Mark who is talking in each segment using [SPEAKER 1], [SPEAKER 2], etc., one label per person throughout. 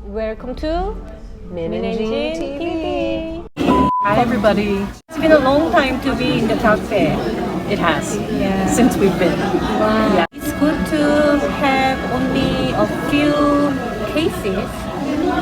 [SPEAKER 1] Welcome to
[SPEAKER 2] Min
[SPEAKER 1] Min
[SPEAKER 2] and
[SPEAKER 1] and
[SPEAKER 2] Jean
[SPEAKER 1] Jean
[SPEAKER 2] TV.
[SPEAKER 1] TV.
[SPEAKER 2] Hi everybody.
[SPEAKER 1] It's been a long time to be in the talk fair.
[SPEAKER 2] It has.
[SPEAKER 1] Yeah.
[SPEAKER 2] Since we've been.
[SPEAKER 1] Wow.
[SPEAKER 2] Yeah.
[SPEAKER 1] It's good to have only a few cases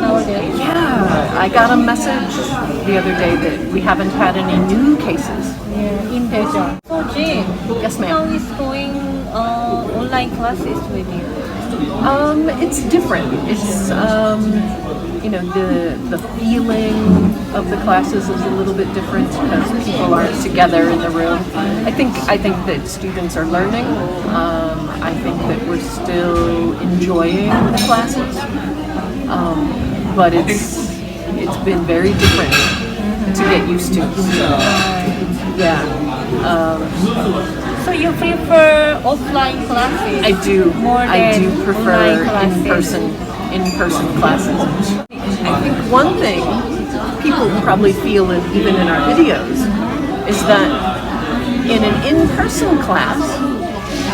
[SPEAKER 1] nowadays.
[SPEAKER 2] Yeah. I got a message the other day that we haven't had any new cases.
[SPEAKER 1] Yeah, in Daejeon. So Jean,
[SPEAKER 2] Yes,
[SPEAKER 1] how
[SPEAKER 2] ma'am.
[SPEAKER 1] is going online classes with you?
[SPEAKER 2] It's different. It's the feeling of the classes is a little bit different because people aren't together in the room. I think that students are learning. I think that we're still enjoying the classes, but it's been very different to get used to. Yeah.
[SPEAKER 1] So you prefer offline classes?
[SPEAKER 2] I do.
[SPEAKER 1] More
[SPEAKER 2] I
[SPEAKER 1] than
[SPEAKER 2] do prefer
[SPEAKER 1] online classes.
[SPEAKER 2] in-person classes. I think one thing people probably feel even in our videos is that in an in-person class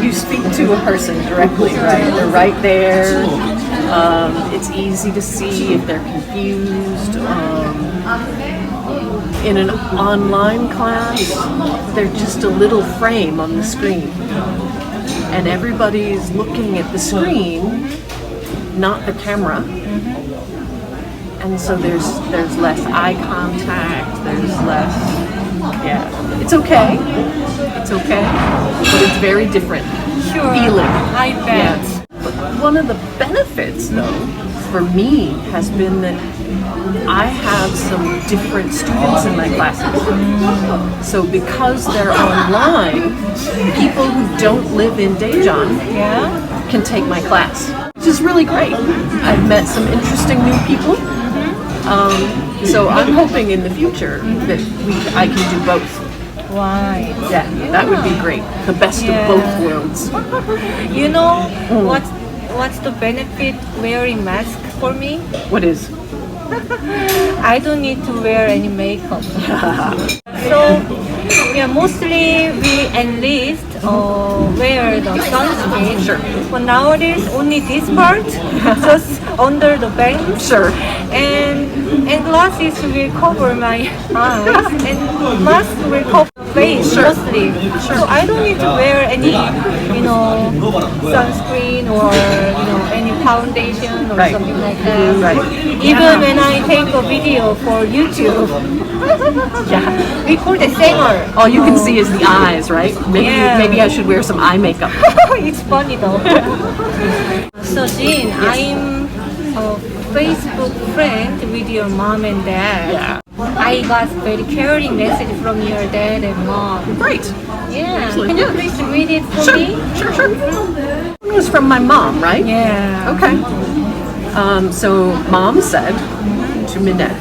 [SPEAKER 2] you speak to a person directly, right? They're right there. It's easy to see if they're confused. In an online class, they're just a little frame on the screen. And everybody's looking at the screen, not the camera. And so there's less eye contact, there's less, It's okay, but it's very different
[SPEAKER 1] Sure.
[SPEAKER 2] feeling.
[SPEAKER 1] I bet.
[SPEAKER 2] Yes. But one of the benefits, though, for me has been that I have some different students in my classes. So because they're online, people who don't live in Daejeon
[SPEAKER 1] Yeah.
[SPEAKER 2] can take my class, which is really great. I've met some interesting new people. So I'm hoping in the future that I can do both.
[SPEAKER 1] Why?
[SPEAKER 2] Yeah, that would be great. The best
[SPEAKER 1] Yeah.
[SPEAKER 2] of both worlds.
[SPEAKER 1] You know what's the benefit wearing mask for me?
[SPEAKER 2] What is?
[SPEAKER 1] I don't need to wear any makeup. So mostly we enlist wear the sunscreen.
[SPEAKER 2] Sure.
[SPEAKER 1] But nowadays only this part, just under the bangs.
[SPEAKER 2] Sure.
[SPEAKER 1] And glasses will cover my eyes and mask will cover face
[SPEAKER 2] Sure.
[SPEAKER 1] mostly. So I don't need to wear any, sunscreen or any foundation or
[SPEAKER 2] Right.
[SPEAKER 1] something like that.
[SPEAKER 2] Right.
[SPEAKER 1] Even when I take a video for YouTube,
[SPEAKER 2] Yeah.
[SPEAKER 1] we call it singer.
[SPEAKER 2] All you can see is the eyes, right?
[SPEAKER 1] Yeah.
[SPEAKER 2] Maybe I should wear some eye makeup.
[SPEAKER 1] It's funny though. So Jean, I'm a Facebook friend with your mom and dad.
[SPEAKER 2] Yeah.
[SPEAKER 1] I got very caring message from your dad and mom.
[SPEAKER 2] Great.
[SPEAKER 1] Yeah.
[SPEAKER 2] Excellent.
[SPEAKER 1] Can you please read it for
[SPEAKER 2] Sure.
[SPEAKER 1] me?
[SPEAKER 2] Sure. It was from my mom, right?
[SPEAKER 1] Yeah.
[SPEAKER 2] Okay. So mom said to Minette,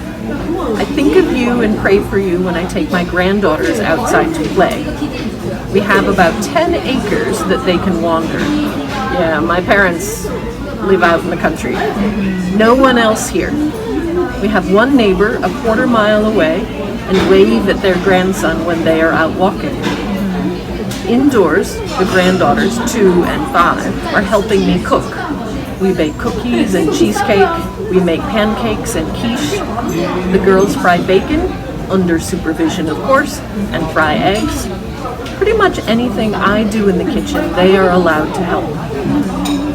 [SPEAKER 2] I think of you and pray for you when I take my granddaughters outside to play. We have about 10 acres that they can wander. Yeah, my parents live out in the country. No one else here. We have one neighbor a quarter mile away and wave at their grandson when they are out walking. Indoors, the granddaughters, 2 and 5, are helping me cook. We bake cookies and cheesecake. We make pancakes and quiche. The girls fry bacon, under supervision of course, and fry eggs. Pretty much anything I do in the kitchen, they are allowed to help.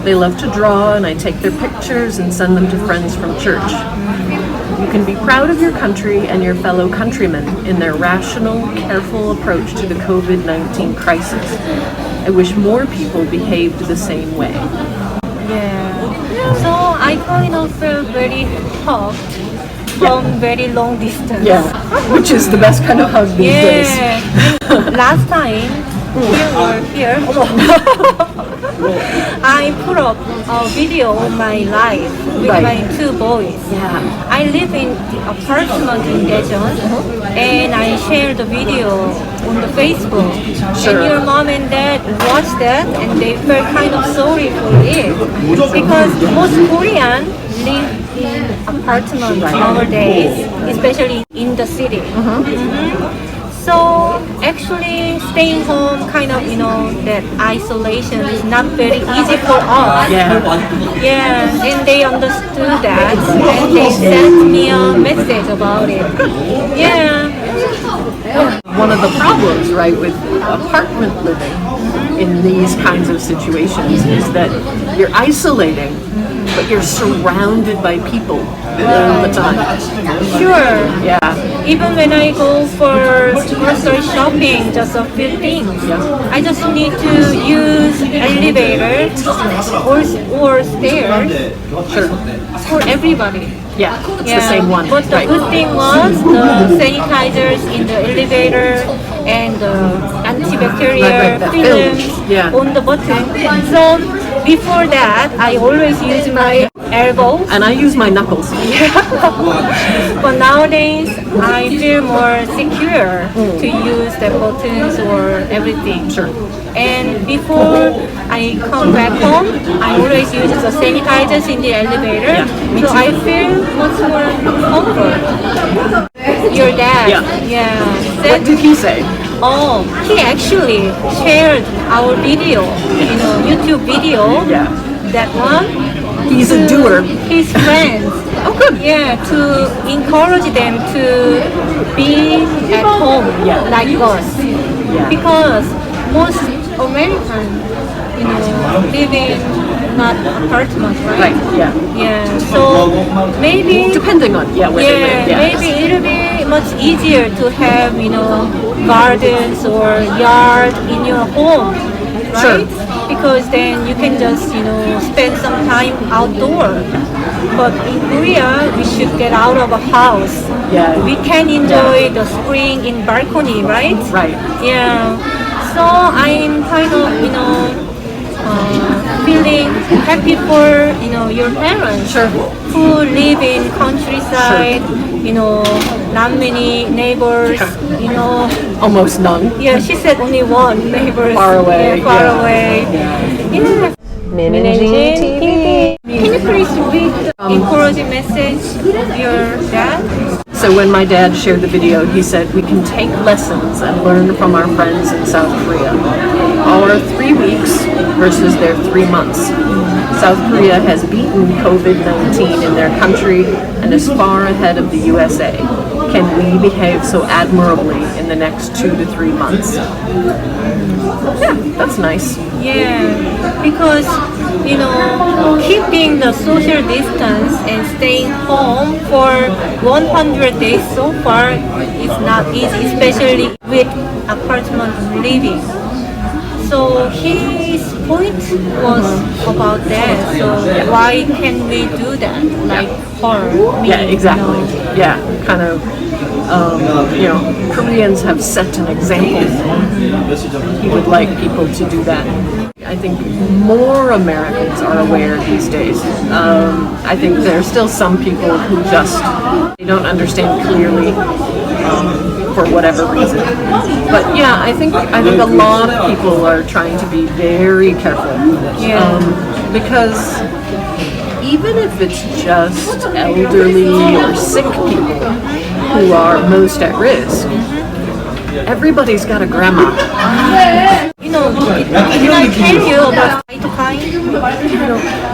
[SPEAKER 2] They love to draw and I take their pictures and send them to friends from church. You can be proud of your country and your fellow countrymen in their rational, careful approach to the COVID-19 crisis. I wish more people behaved the same way.
[SPEAKER 1] Yeah. So I kind of feel very hugged from very long distance.
[SPEAKER 2] Yeah, which is the best kind of hug these days.
[SPEAKER 1] Yeah. Last time you were here, I put up a video of my life with
[SPEAKER 2] Right.
[SPEAKER 1] my 2 boys.
[SPEAKER 2] Yeah.
[SPEAKER 1] I live in the apartment in Daejeon, and I shared the video on the Facebook.
[SPEAKER 2] Sure.
[SPEAKER 1] And your mom and dad watched that, and they felt kind of sorry for it because most Korean live in apartments nowadays, especially in the city. So actually staying home kind of, that isolation is not very easy for us. Yeah, and they understood that and they sent me a message about it. Yeah.
[SPEAKER 2] One of the problems, right, with apartment living in these kinds of situations is that you're isolating, but you're surrounded by people all the time.
[SPEAKER 1] Sure.
[SPEAKER 2] Yeah.
[SPEAKER 1] Even when I go for grocery shopping, just a few things, I just need to use elevator or stairs
[SPEAKER 2] Sure.
[SPEAKER 1] for everybody.
[SPEAKER 2] Yeah, it's the same one.
[SPEAKER 1] But the
[SPEAKER 2] right.
[SPEAKER 1] good thing was the sanitizers in the elevator and the antibacterial
[SPEAKER 2] that
[SPEAKER 1] films
[SPEAKER 2] film. Yeah.
[SPEAKER 1] on the button. So before that, I always use my elbows.
[SPEAKER 2] And I use my knuckles.
[SPEAKER 1] But nowadays, I feel more secure to use the buttons or everything.
[SPEAKER 2] Sure.
[SPEAKER 1] And before I come back home, I always use the sanitizers in the elevator.
[SPEAKER 2] me
[SPEAKER 1] So
[SPEAKER 2] too.
[SPEAKER 1] I feel much more comfort. Your dad,
[SPEAKER 2] What
[SPEAKER 1] said,
[SPEAKER 2] did he say?
[SPEAKER 1] oh, he actually shared our video, YouTube video.
[SPEAKER 2] Yeah.
[SPEAKER 1] That one.
[SPEAKER 2] He's a
[SPEAKER 1] to
[SPEAKER 2] doer.
[SPEAKER 1] His friends.
[SPEAKER 2] Oh, good.
[SPEAKER 1] Yeah, to encourage them to be at home like us. Because most Americans, live in not apartments, right?
[SPEAKER 2] Right, yeah.
[SPEAKER 1] Yeah. So maybe
[SPEAKER 2] Depending on, where they live. Yeah.
[SPEAKER 1] maybe it'll be much easier to have, gardens or yard in your home, right? Because then you can just, spend some time outdoor. But in Korea, we should get out of a house.
[SPEAKER 2] Yeah.
[SPEAKER 1] We can enjoy the spring in balcony, right?
[SPEAKER 2] Right.
[SPEAKER 1] Yeah. So I'm kind of, feeling happy for, your parents
[SPEAKER 2] Sure.
[SPEAKER 1] who live in countryside, not many neighbors,
[SPEAKER 2] Almost none.
[SPEAKER 1] Yeah, she said only one neighbor.
[SPEAKER 2] Far away,
[SPEAKER 1] Yeah, far
[SPEAKER 2] yeah.
[SPEAKER 1] away. Yeah.
[SPEAKER 2] Minjin TV.
[SPEAKER 1] Can you please read the encouraging message of your dad?
[SPEAKER 2] So when my dad shared the video, he said, we can take lessons and learn from our friends in South Korea. Our 3 weeks versus their 3 months. South Korea has beaten COVID-19 in their country and is far ahead of the USA. Can we behave so admirably in the next 2 to 3 months? Yeah, that's nice.
[SPEAKER 1] Yeah, because keeping the social distance and staying home for 100 days so far is not easy, especially with apartment living. So his point was about that. So why can we do that? Like her, me,
[SPEAKER 2] Yeah, exactly. Yeah, kind of, Koreans have set an example. He would like people to do that. I think more Americans are aware these days. I think there are still some people who just they don't understand clearly for whatever reason. But yeah, I think a lot of people are trying to be very careful. Because even if it's just elderly or sick people who are most at risk, everybody's got a grandma.
[SPEAKER 1] Can I tell you about cytokine?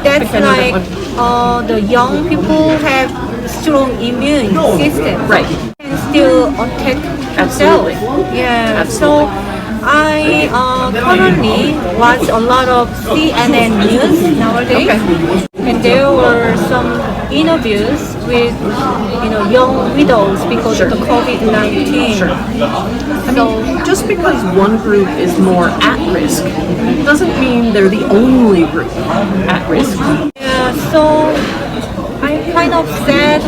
[SPEAKER 1] That's like the young people have strong immune system.
[SPEAKER 2] Right.
[SPEAKER 1] Can still attack
[SPEAKER 2] Absolutely.
[SPEAKER 1] themselves. Yeah.
[SPEAKER 2] Absolutely.
[SPEAKER 1] So I currently watch a lot of CNN news nowadays.
[SPEAKER 2] Okay.
[SPEAKER 1] And there were some interviews with, young widows because of the COVID-19.
[SPEAKER 2] Sure. I mean, just because one group is more at risk doesn't mean they're the only group at risk.
[SPEAKER 1] Yeah, so I'm kind of sad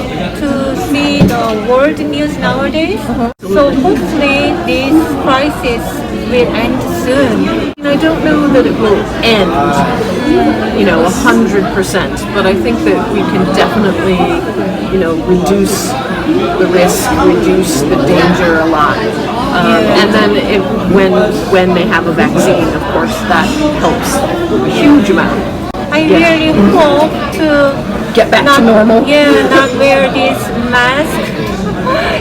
[SPEAKER 1] to see the world news nowadays. So hopefully this crisis will end soon.
[SPEAKER 2] And I don't know that it will end, 100%, but I think that we can definitely, reduce the risk, reduce the danger a lot. And then when they have a vaccine, of course, that helps a huge amount.
[SPEAKER 1] I really hope to
[SPEAKER 2] Get back to normal.
[SPEAKER 1] Yeah, not wear this mask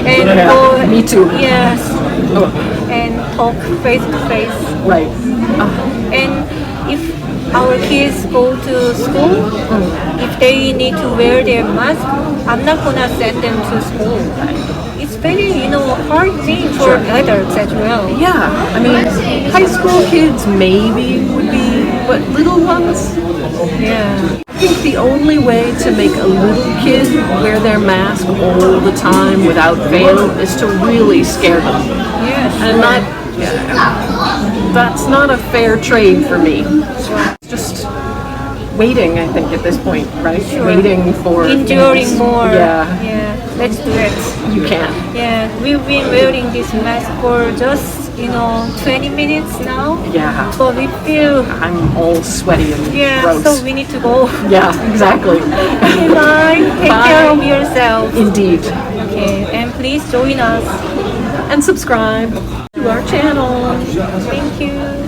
[SPEAKER 1] and
[SPEAKER 2] Yeah,
[SPEAKER 1] go.
[SPEAKER 2] me too.
[SPEAKER 1] Yes, and talk face to face.
[SPEAKER 2] Right.
[SPEAKER 1] And if our kids go to school, if they need to wear their mask, I'm not gonna send them to school. It's very, hard thing for adults as well.
[SPEAKER 2] Yeah. I mean, high school kids maybe would be, but little ones.
[SPEAKER 1] Yeah.
[SPEAKER 2] I think the only way to make a little kid wear their mask all the time without fail is to really scare them.
[SPEAKER 1] Yes.
[SPEAKER 2] And that's not a fair trade for me. Just waiting, I think, at this point, right?
[SPEAKER 1] Sure.
[SPEAKER 2] Waiting for
[SPEAKER 1] Enduring more.
[SPEAKER 2] Yeah,
[SPEAKER 1] Yeah. Let's do it.
[SPEAKER 2] you can.
[SPEAKER 1] Yeah. We've been wearing this mask for just 20 minutes now.
[SPEAKER 2] Yeah.
[SPEAKER 1] But we feel
[SPEAKER 2] I'm all sweaty and gross.
[SPEAKER 1] so we need to go.
[SPEAKER 2] Yeah, exactly.
[SPEAKER 1] Okay, bye. Take care of yourself.
[SPEAKER 2] Indeed.
[SPEAKER 1] Okay, and please join us.
[SPEAKER 2] And subscribe to our channel.
[SPEAKER 1] Thank you.